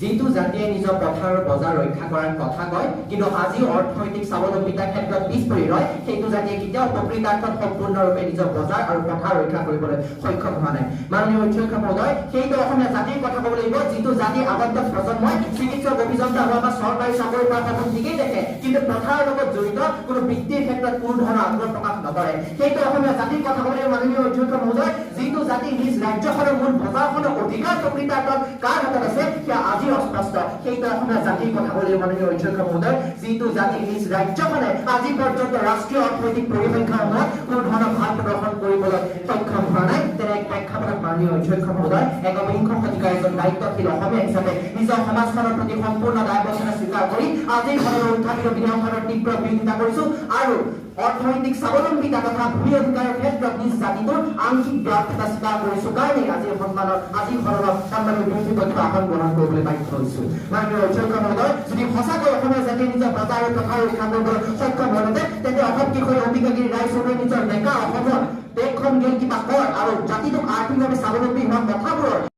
যিটো জাতিয়ে নিজৰ পথাৰ বজাৰ ৰক্ষা কৰাৰ কথা কয় কিন্তু আজি অৰ্থনৈতিক স্বাৱলম্বিতাৰ ক্ষেত্ৰত পিছ পৰি ৰয়, সেইটো জাতিয়ে কেতিয়াও প্ৰকৃতাৰ্থত সম্পূৰ্ণৰূপে নিজৰ বজাৰ আৰু পথাৰ ৰক্ষা কৰিবলৈ সক্ষম হোৱা নাই। মাননীয় অধ্যক্ষ মহোদয়, সেইটো অসমীয়া জাতিৰ কথা ক'ব লাগিব, যিটো জাতি আগন্তুক প্ৰজন্মই চিকিৎসক, অভিযন্তা হোৱা বা চৰকাৰী চাকৰি পোৱাৰ সপোন ঠিকেই দেখে, কিন্তু পথাৰৰ লগত জড়িত কোনো বৃত্তিৰ ক্ষেত্ৰত কোনো ধৰণৰ আগ্ৰহ প্ৰকাশ নকৰে। সেইটো অসমীয়া জাতিৰ কথা ক'ব লাগিব। মাননীয় অধ্যক্ষ মহোদয়, যিটো জাতি নিজ ৰাজ্যখনৰ মূল বজাৰখনৰ অধিকাৰ প্ৰকৃতাৰ্থত কাৰ হাতত আছে সেয়া আজি অস্পষ্ট। সেইটো অসমীয়া জাতিৰ কথা ক'ব লাগিব। মাননীয় অধ্যক্ষ মহোদয়, যিটো জাতি নিজ ৰাজ্যখনে আজি পৰ্যন্ত ৰাষ্ট্ৰীয় অৰ্থনৈতিক পৰিসংখ্যাসমূহত কোনো ধৰণৰ ভাল প্ৰদৰ্শন কৰিবলৈ সক্ষম হোৱা নাই, তেনে এক প্ৰেক্ষাপটত মাননীয় অধ্যক্ষ মহোদয়, একবিংশ শতিকাৰ এজন দায়িত্বশীল অসমীয়া হিচাপে নিজৰ সমাজখনৰ প্ৰতি সম্পূৰ্ণ দায়বদ্ধতা স্বীকাৰ কৰি আজিৰ সদনৰ উত্থাপিত বিধেয়কখনৰ তীব্ৰ বিৰোধিতা কৰিছো আৰু অৰ্থনৈতিক স্বাৱলম্বিতা তথা ভূমি অধিকাৰৰ ক্ষেত্ৰত নিজ জাতিটোৰ আংশিক ব্যৰ্থতা স্বীকাৰ কৰিছো কাৰণেই আজিৰ সদনত সন্মানৰ বিৰোধী পক্ষ আসন গ্ৰহণ কৰিবলৈ বাধ্য হৈছো। মাননীয় অধ্যক্ষ মহোদয়, যদি সঁচাকৈ অসমীয়া জাতিয়ে নিজৰ বজাৰ আৰু পথাৰ ৰক্ষা কৰিবলৈ সক্ষম হ'লহেঁতেন, তেন্তে অসম কিশোৰী অম্বিকাগিৰি ৰায়চৌধুৰীয়ে নিজৰ ডেকা অসমত দেশখন গেল কিবা কৰ আৰু জাতিটোক আৰ্থিকভাৱে স্বাৱলম্বী হোৱা কথাবোৰৰ